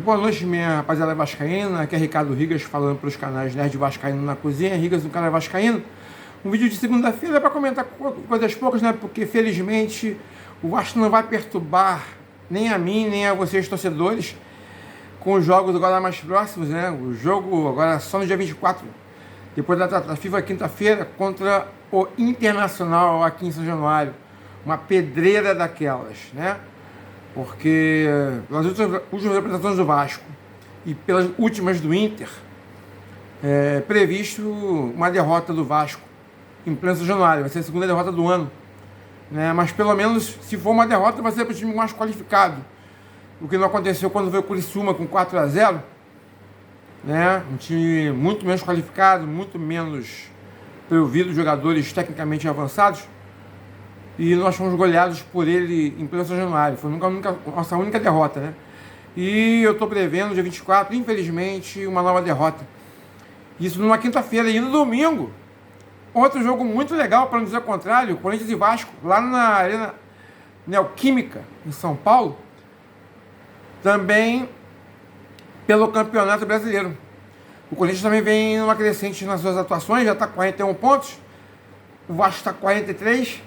Boa noite, minha rapaziada vascaína. Aqui é Ricardo Rigas falando para os canais Nerd Vascaíno na Cozinha, Rigas, um canal vascaíno. Um vídeo de segunda-feira para comentar coisas poucas, né? Porque felizmente o Vasco não vai perturbar nem a mim, nem a vocês, torcedores, com os jogos agora mais próximos, né? O jogo agora só no dia 24, depois da FIFA, quinta-feira, contra o Internacional aqui em São Januário. Uma pedreira daquelas, né? Porque pelas últimas apresentações do Vasco e pelas últimas do Inter, é previsto uma derrota do Vasco em pleno São Januário. Vai ser a segunda derrota do ano, né? Mas pelo menos, se for uma derrota, vai ser para o time mais qualificado. O que não aconteceu quando veio o Criciúma com 4-0, né? Um time muito menos qualificado, muito menos provido, jogadores tecnicamente avançados. E nós fomos goleados por ele em pleno São Januário. Foi nossa única derrota, né? E eu estou prevendo, dia 24, infelizmente, uma nova derrota. Isso numa quinta-feira. E no domingo, outro jogo muito legal, para não dizer o contrário, Corinthians e Vasco, lá na Arena Neoquímica, em São Paulo, também pelo Campeonato Brasileiro. O Corinthians também vem numa crescente nas suas atuações, já está com 41 pontos. O Vasco está com 43.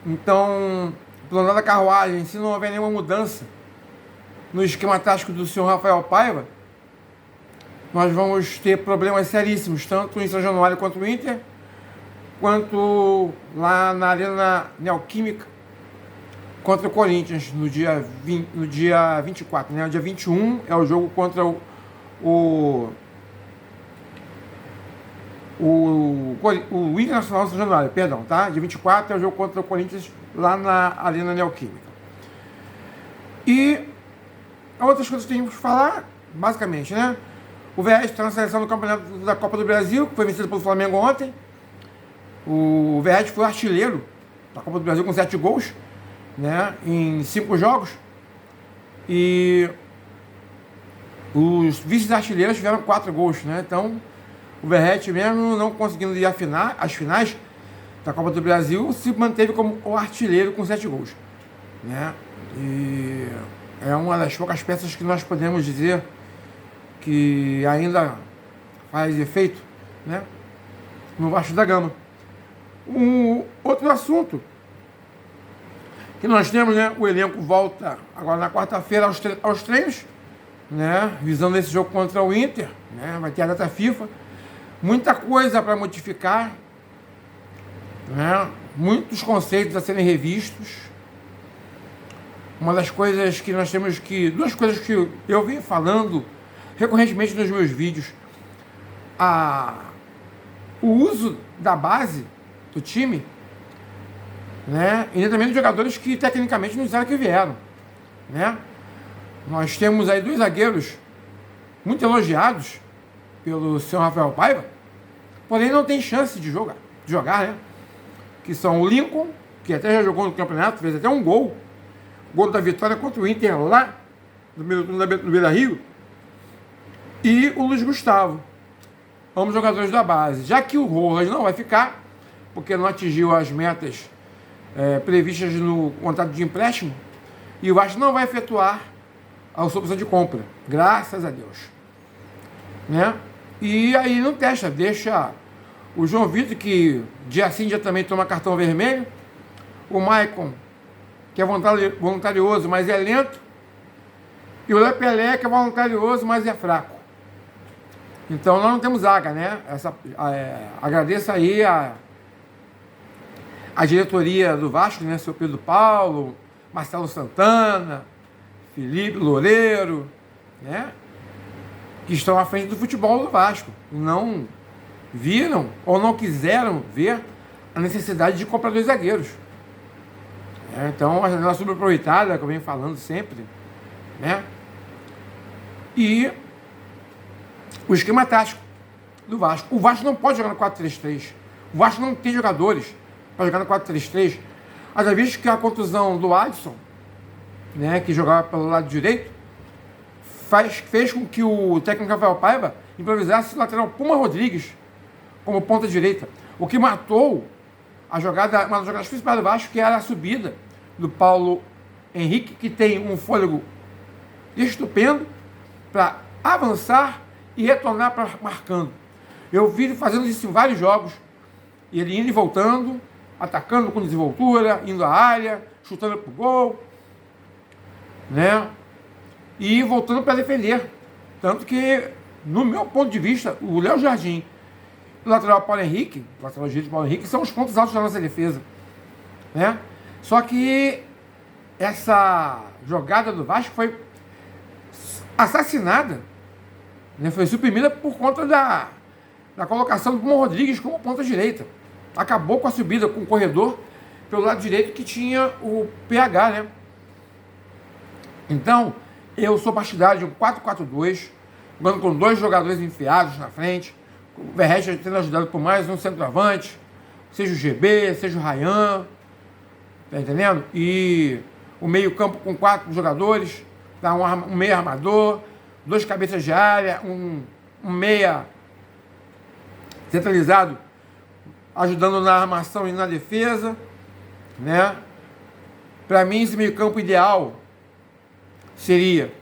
Então, pelo andar da carruagem, se não houver nenhuma mudança no esquema tático do senhor Rafael Paiva, nós vamos ter problemas seríssimos, tanto em São Januário quanto no Inter, quanto lá na Arena Neoquímica contra o Corinthians no dia 24, né? O dia 21 é o jogo contra o Internacional de São Januário, perdão, tá? Dia 24 é o jogo contra o Corinthians lá na Arena Neoquímica. E outras coisas que temos que falar, basicamente, né? O Verratti está na seleção do Campeonato da Copa do Brasil, que foi vencido pelo Flamengo ontem. O Verratti foi artilheiro da Copa do Brasil com 7 gols, né? Em 5 jogos. E os vice-artilheiros tiveram 4 gols, né? Então, o Verratti, mesmo não conseguindo ir às finais da Copa do Brasil, se manteve como o artilheiro com 7 gols, né? E é uma das poucas peças que nós podemos dizer que ainda faz efeito, né, no Vasco da Gama. Um outro assunto que nós temos, né, o elenco volta agora na quarta-feira aos treinos, né, visando esse jogo contra o Inter, né, vai ter a data FIFA. Muita coisa para modificar, né? Muitos conceitos a serem revistos. Uma das coisas que nós temos que... Duas coisas que eu venho falando recorrentemente nos meus vídeos. O uso da base do time, né? E também dos jogadores que tecnicamente não disseram que vieram, né? Nós temos aí 2 zagueiros muito elogiados pelo senhor Rafael Paiva, porém não tem chance de jogar, né? Que são o Lincoln, que até já jogou no campeonato, fez até um gol da vitória contra o Inter lá no Beira-Rio, e o Luiz Gustavo, ambos jogadores da base. Já que o Rojas não vai ficar, porque não atingiu as metas previstas no contrato de empréstimo, e o Vasco não vai efetuar a sua opção de compra, graças a Deus, né? E aí não testa, deixa o João Vitor, que dia sim, dia também toma cartão vermelho, o Maicon, que é voluntarioso, mas é lento, e o Lepelé, que é voluntarioso, mas é fraco. Então nós não temos zaga, né? Agradeço aí a diretoria do Vasco, né? Seu Pedro Paulo, Marcelo Santana, Felipe Loureiro, né? Que estão à frente do futebol do Vasco. Não viram ou não quiseram ver a necessidade de comprar 2 zagueiros. Então, a janela subaproveitada, que eu venho falando sempre, né? E o esquema tático do Vasco. O Vasco não pode jogar no 4-3-3. O Vasco não tem jogadores para jogar no 4-3-3. Haja visto que a contusão do Adson, né, que jogava pelo lado direito, fez com que o técnico Rafael Paiva improvisasse o lateral Puma Rodrigues como ponta direita, o que matou uma das jogadas principais do Vasco, que era a subida do Paulo Henrique, que tem um fôlego estupendo para avançar e retornar para marcando. Eu vi ele fazendo isso em vários jogos, e ele indo e voltando, atacando com desenvoltura, indo à área, chutando para o gol, né? E voltando para defender. Tanto que, no meu ponto de vista, o Léo Jardim, o lateral Paulo Henrique, o lateral direito Paulo Henrique, são os pontos altos da nossa defesa, né? Só que essa jogada do Vasco foi assassinada, né? Foi suprimida por conta da colocação do Bruno Rodrigues como ponta direita. Acabou com a subida com o corredor pelo lado direito que tinha o PH, né? Então, eu sou partidário de um 4-4-2, jogando com 2 jogadores enfiados na frente, o Verratti sendo ajudado por mais um centroavante, seja o GB, seja o Ryan, tá entendendo? E o meio-campo com 4 jogadores, tá? Um meia armador, 2 cabeças de área, um meia centralizado, ajudando na armação e na defesa, né? Para mim, esse meio-campo ideal seria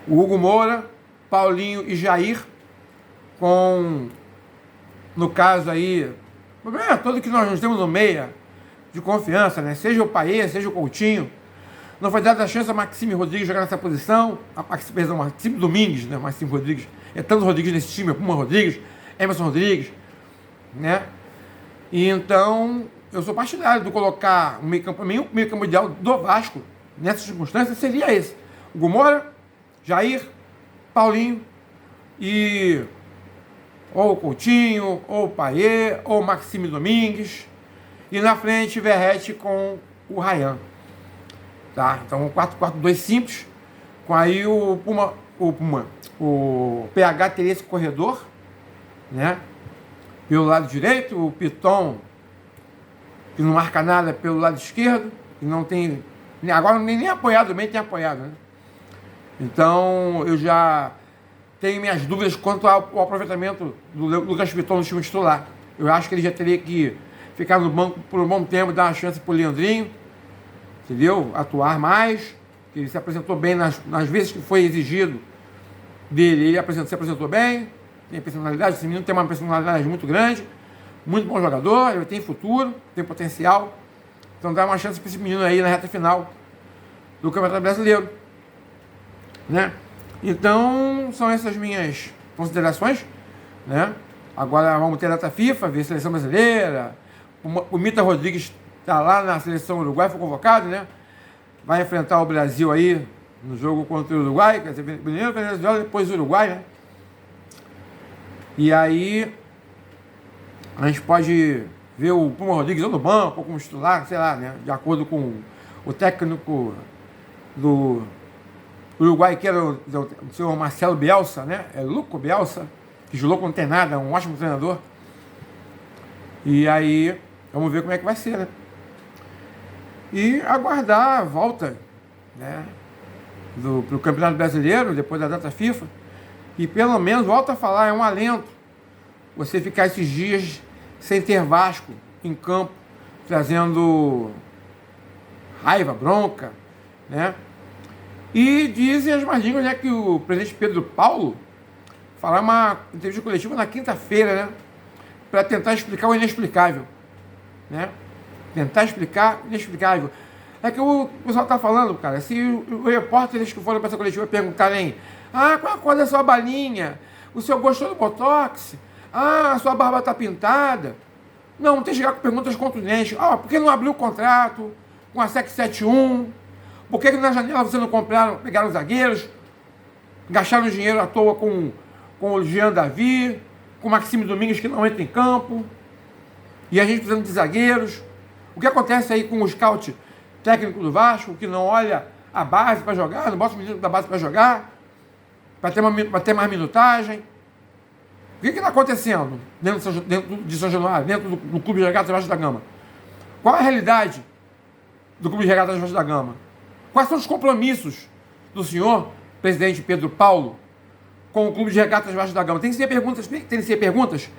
o Hugo Moura, Paulinho e Jair, com, no caso aí, o problema todo que nós temos no meia de confiança, né? Seja o Paê, seja o Coutinho. Não foi dada a chance a Maxime Rodrigues jogar nessa posição, Maxime Domingues, né? Maxime Rodrigues, é tanto Rodrigues nesse time, Puma Rodrigues, Emerson Rodrigues, né? E então, eu sou partidário de colocar o meio-campo ideal do Vasco, nessas circunstâncias, seria esse. Hugo Moura, Jair, Paulinho e ou o Coutinho, ou o Paê, ou o Maxime Domingues, e na frente Verratti com o Ryan. Tá? Então, um 4-4-2 simples, com aí o PH teria esse corredor, né? Pelo lado direito, o Piton, que não marca nada, pelo lado esquerdo, que não tem, agora nem apoiado, bem tem apoiado, né? Então, eu já tenho minhas dúvidas quanto ao aproveitamento do Lucas Piton no time titular. Eu acho que ele já teria que ficar no banco por um bom tempo, dar uma chance para o Leandrinho, entendeu? Atuar mais, que ele se apresentou bem nas vezes que foi exigido dele, ele se apresentou bem, tem personalidade, esse menino tem uma personalidade muito grande, muito bom jogador, ele tem futuro, tem potencial, então dá uma chance para esse menino aí na reta final do Campeonato Brasileiro, né? Então, são essas minhas considerações, né? Agora vamos ter a data FIFA, ver a seleção brasileira, o Mita Rodrigues está lá na seleção uruguai, foi convocado, né? Vai enfrentar o Brasil aí no jogo contra o Uruguai, quer dizer, primeiro Venezuela, depois o Uruguai, né? E aí a gente pode ver o Puma Rodrigues ou no banco, ou como titular, sei lá, né? De acordo com o técnico do Uruguai, que era o senhor Marcelo Bielsa, né? É Luco Bielsa, que jogou com não tem nada, um ótimo treinador. E aí, vamos ver como é que vai ser, né? E aguardar a volta, né? Pro Campeonato Brasileiro, depois da data FIFA. E pelo menos, volta a falar, é um alento você ficar esses dias sem ter Vasco em campo, trazendo raiva, bronca, né? E dizem as más línguas, né, que o presidente Pedro Paulo fará uma entrevista coletiva na quinta-feira, né, para tentar explicar o inexplicável, né? Tentar explicar o inexplicável. É que o pessoal está falando, cara, se os repórteres que foram para essa coletiva perguntarem: ah, qual é a cor da sua balinha? O senhor gostou do Botox? Ah, a sua barba está pintada? Não tem que chegar com perguntas contundentes. Ah, por que não abriu o contrato com a SEC 71? Por que na janela você não pegaram zagueiros, gastaram dinheiro à toa com o Jean Davi, com o Maxime Domingues que não entra em campo, e a gente precisando de zagueiros? O que acontece aí com o scout técnico do Vasco, que não olha a base para jogar, não bota os meninos da base para jogar, para ter mais minutagem? O que está acontecendo dentro de São Januário, dentro do Clube de Regatas Vasco da Gama? Qual a realidade do Clube de Regatas Vasco da Gama? Quais são os compromissos do senhor presidente Pedro Paulo com o Clube de Regatas Vasco da Gama? Tem que ser perguntas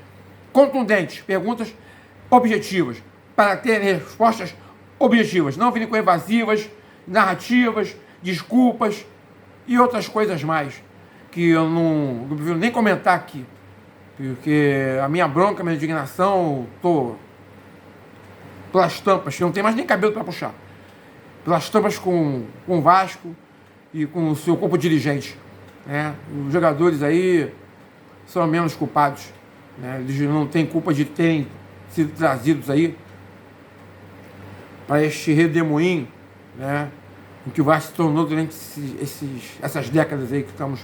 contundentes, perguntas objetivas, para ter respostas objetivas, não virem com evasivas, narrativas, desculpas e outras coisas mais, que eu não prefiro nem comentar aqui, porque a minha bronca, a minha indignação, tô pelas tampas, que não tem mais nem cabelo para puxar, pelas tampas com o Vasco e com o seu corpo dirigente, né? Os jogadores aí são menos culpados, né? Eles não têm culpa de terem sido trazidos aí para este redemoinho, né? O que o Vasco se tornou durante essas décadas aí que estamos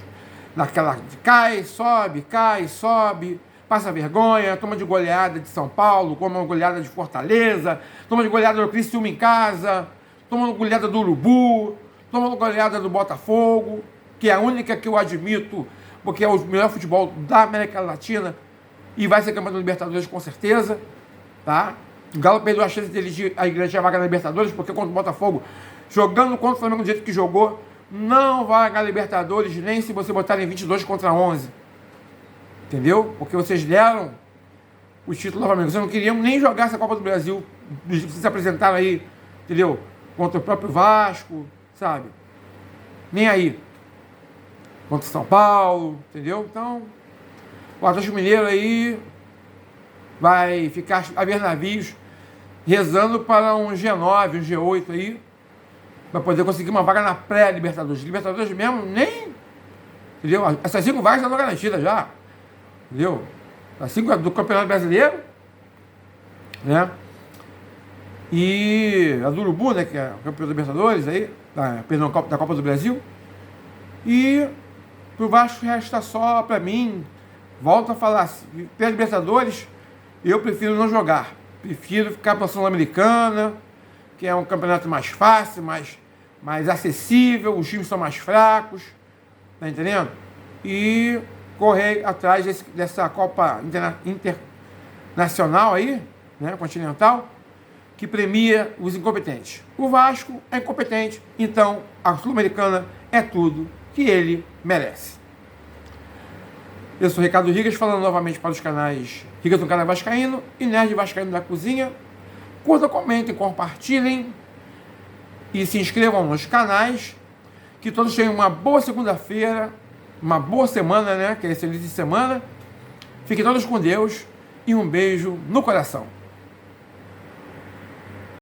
naquela de cai, sobe, passa vergonha, toma de goleada de São Paulo, toma goleada de Fortaleza, toma de goleada do Criciúma em casa, toma goleada do Urubu, toma goleada do Botafogo, que é a única que eu admito, porque é o melhor futebol da América Latina e vai ser campeão da Libertadores com certeza, tá? O Galo perdeu a chance dele de a igreja vaga na Libertadores, porque contra o Botafogo, jogando contra o Flamengo do jeito que jogou, não vai ganhar Libertadores, nem se você botar em 22 contra 11. Entendeu? Porque vocês deram o título ao Flamengo. Vocês não queriam nem jogar essa Copa do Brasil. Vocês se apresentaram aí, entendeu? Contra o próprio Vasco, sabe? Nem aí. Contra o São Paulo, entendeu? Então, o Atlético Mineiro aí vai ficar a ver navios rezando para um G9, um G8 aí, para poder conseguir uma vaga na pré-Libertadores. Libertadores mesmo, nem... Entendeu? Essas 5 vagas já estão garantidas já. Entendeu? As 5 do Campeonato Brasileiro, né? E a do Urubu, né? Que é o campeão da Libertadores aí, perdão, da Copa do Brasil. E pro Vasco resta só, para mim, volto a falar, pré-Libertadores, eu prefiro não jogar. Prefiro ficar para a Sul-Americana, que é um campeonato mais fácil, mais acessível, os times são mais fracos, tá entendendo? E correr atrás dessa Copa Internacional aí, né, continental, que premia os incompetentes. O Vasco é incompetente, então a Sul-Americana é tudo que ele merece. Eu sou Ricardo Rigas, falando novamente para os canais Rigas do Canal Vascaíno e Nerd Vascaíno da Cozinha. Curtam, comentem, compartilhem e se inscrevam nos canais. Que todos tenham uma boa segunda-feira, uma boa semana, né? Que é esse início de semana. Fiquem todos com Deus e um beijo no coração.